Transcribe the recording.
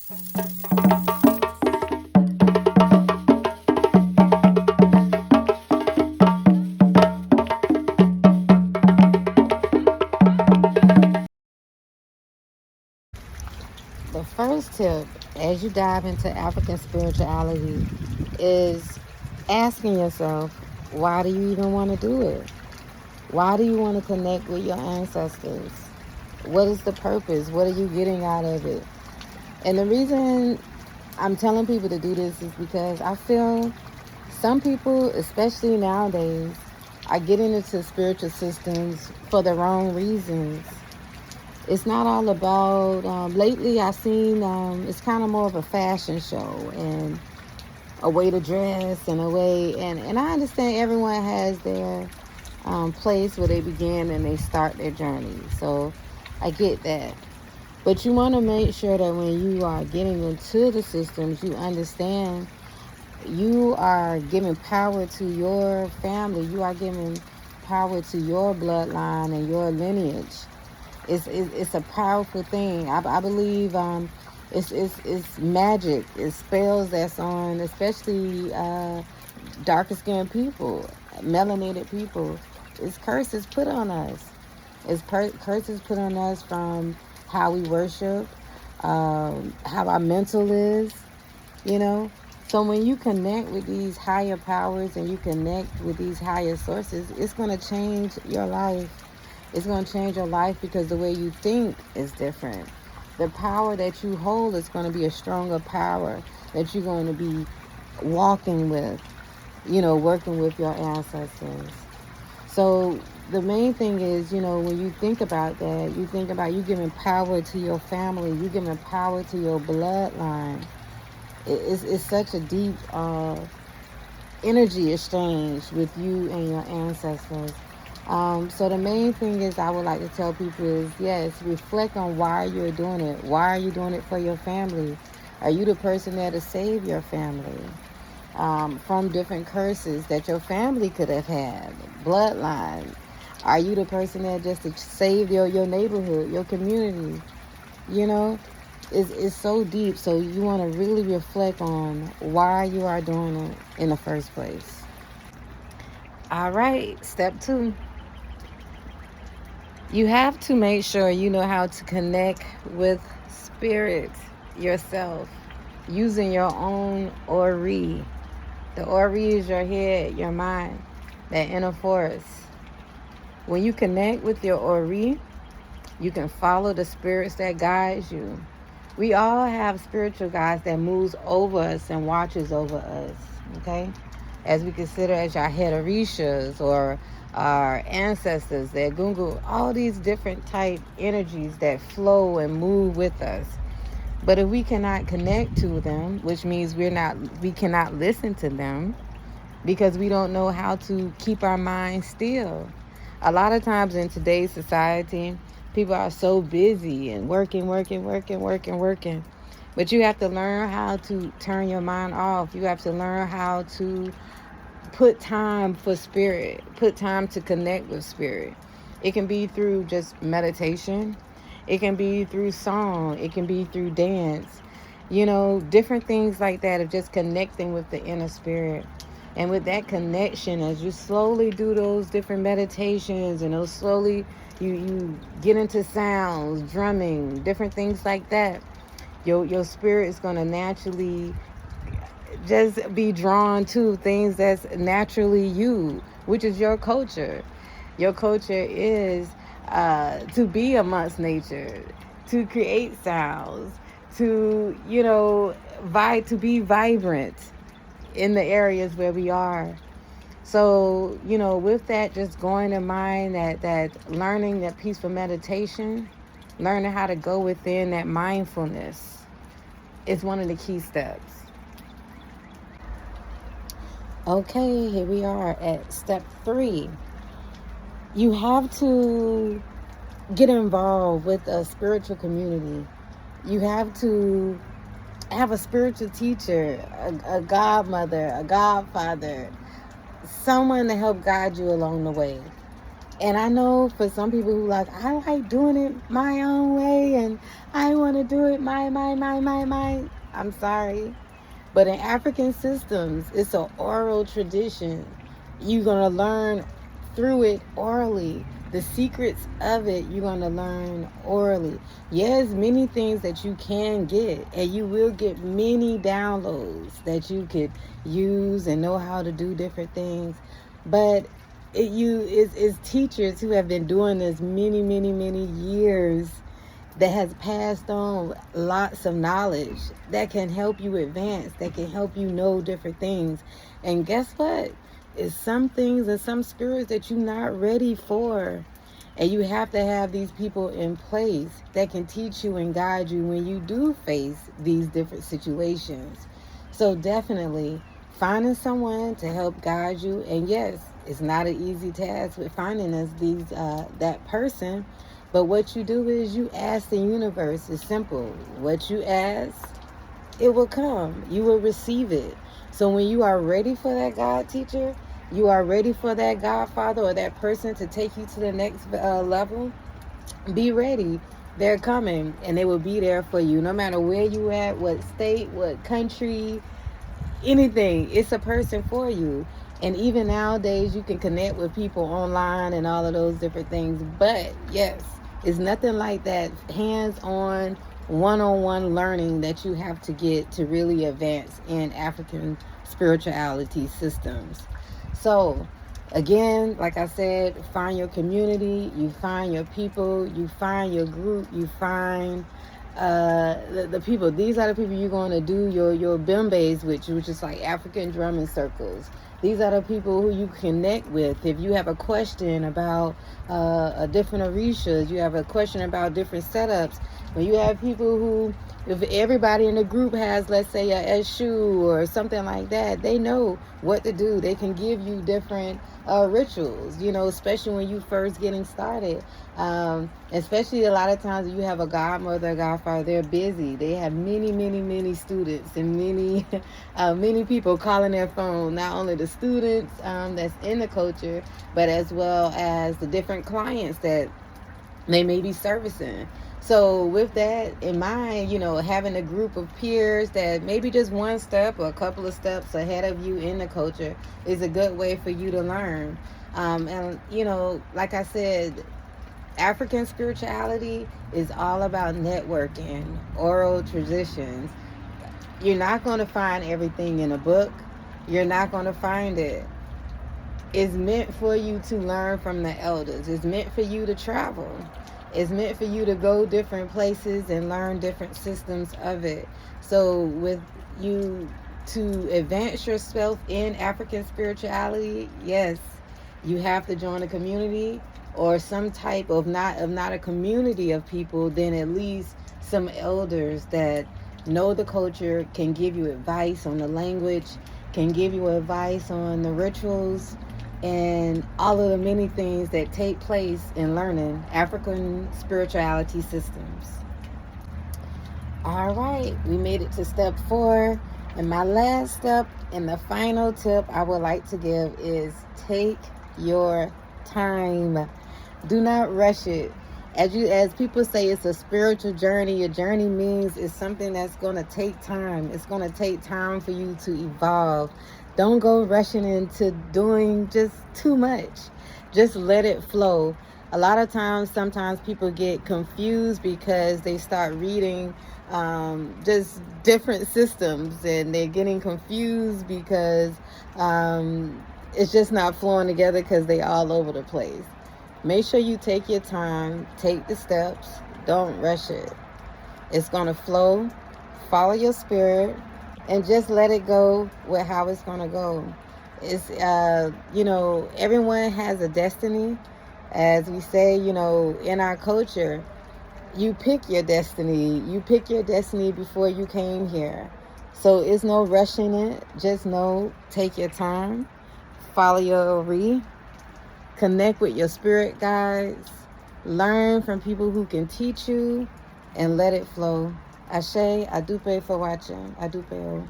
The first tip as you dive into African spirituality is asking yourself, why do you even want to do it? Why do you want to connect with your ancestors? What is the purpose? What are you getting out of it? And the reason I'm telling people to do this is because I feel some people, especially nowadays, are getting into spiritual systems for the wrong reasons. It's not all about, lately I've seen, it's kind of more of a fashion show and a way to dress and a way, and I understand everyone has their place where they begin and they start their journey. So I get that. But you want to make sure that when you are getting into the systems, you understand you are giving power to your family. You are giving power to your bloodline and your lineage. It's a powerful thing. I believe it's magic. It's spells that's on, especially darker skinned people, melanated people. It's curses put on us. It's curses put on us from how we worship, how our mental is, you know. So when you connect with these higher powers and you connect with these higher sources, it's going to change your life. It's going to change your life because the way you think is different. The power that you hold is going to be a stronger power that you're going to be walking with, working with your ancestors. So the main thing is, when you think about that, you think about you giving power to your family, you giving power to your bloodline. It's such a deep energy exchange with you and your ancestors. So the main thing is I would like to tell people is, yes, reflect on why you're doing it. Why are you doing it for your family? Are you the person there to save your family from different curses that your family could have had, bloodline? Are you the person there just to save your neighborhood, your community? It's so deep. So you want to really reflect on why you are doing it in the first place. All right, step 2. You have to make sure you know how to connect with spirit yourself using your own Ori. The Ori is your head, your mind, that inner force. When you connect with your Ori, you can follow the spirits that guide you. We all have spiritual guides that moves over us and watches over us, okay? As we consider as our head orishas or our ancestors, their gungu, all these different type energies that flow and move with us. But if we cannot connect to them, which means we cannot listen to them because we don't know how to keep our minds still. A lot of times in today's society, people are so busy and working. But you have to learn how to turn your mind off. You have to learn how to put time for spirit, put time to connect with spirit. It can be through just meditation. It can be through song. It can be through dance. Different things like that of just connecting with the inner spirit. And with that connection, as you slowly do those different meditations and those slowly you get into sounds, drumming, different things like that, your spirit is going to naturally just be drawn to things that's naturally you, which is your culture. Your culture is to be amongst nature, to create sounds, to to be vibrant in the areas where we are. So with that, just going in mind that learning that peaceful meditation, learning how to go within that mindfulness is one of the key steps. Okay, here we are at step 3. You have to get involved with a spiritual community. You have to have a spiritual teacher, a godmother, a godfather, someone to help guide you along the way. And I know for some people who like, I like doing it my own way and I want to do it my. I'm sorry. But in African systems, it's an oral tradition. You're going to learn through it orally. The secrets of it, you're going to learn orally. Yes, many things that you can get, and you will get many downloads that you could use and know how to do different things. But it's teachers who have been doing this many years that has passed on lots of knowledge that can help you advance, that can help you know different things. And guess what? It's some things and some spirits that you're not ready for. And you have to have these people in place that can teach you and guide you when you do face these different situations. So definitely finding someone to help guide you. And yes, it's not an easy task with finding that person. But what you do is you ask the universe. It's simple. What you ask, it will come. You will receive it. So when you are ready for that God teacher, you are ready for that Godfather or that person to take you to the next level, be ready. They're coming and they will be there for you no matter where you at, what state, what country, anything. It's a person for you. And even nowadays you can connect with people online and all of those different things. But yes, it's nothing like that hands-on, one-on-one learning that you have to get to really advance in African spirituality systems. So again, like I said, find your community, you find your people, you find your group, you find the people. These are the people you're going to do your bembes with, which is like African drumming circles. These are the people who you connect with. If you have a question about a different orishas, you have a question about different setups. When you have people who, if everybody in the group has, let's say, a Eshu or something like that, they know what to do. They can give you different rituals, especially when you first getting started. Especially a lot of times you have a godmother, a godfather, they're busy. They have many students and many people calling their phone, not only the students that's in the culture, but as well as the different clients that they may be servicing. So with that in mind, having a group of peers that maybe just one step or a couple of steps ahead of you in the culture is a good way for you to learn. And, like I said, African spirituality is all about networking, oral traditions. You're not going to find everything in a book. You're not going to find it. It's meant for you to learn from the elders. It's meant for you to travel. It's meant for you to go different places and learn different systems of it. So with you to advance yourself in African spirituality, yes, you have to join a community or some type of not a community of people, then at least some elders that know the culture, can give you advice on the language, can give you advice on the rituals, and all of the many things that take place in learning African spirituality systems. All right, we made it to step 4. And my last step and the final tip I would like to give is take your time. Do not rush it. As people say, it's a spiritual journey. A journey means it's something that's going to take time. It's going to take time for you to evolve. Don't go rushing into doing just too much. Just let it flow. A lot of times, sometimes people get confused because they start reading just different systems, and they're getting confused because it's just not flowing together because they're all over the place. Make sure you take your time, take the steps, don't rush it. It's going to flow. Follow your spirit and just let it go with how it's going to go. It's, everyone has a destiny. As we say, in our culture, you pick your destiny. You pick your destiny before you came here. So it's no rushing it. Just take your time, follow your connect with your spirit guides, learn from people who can teach you, and let it flow. Ashe, Adupe for watching. Adupe.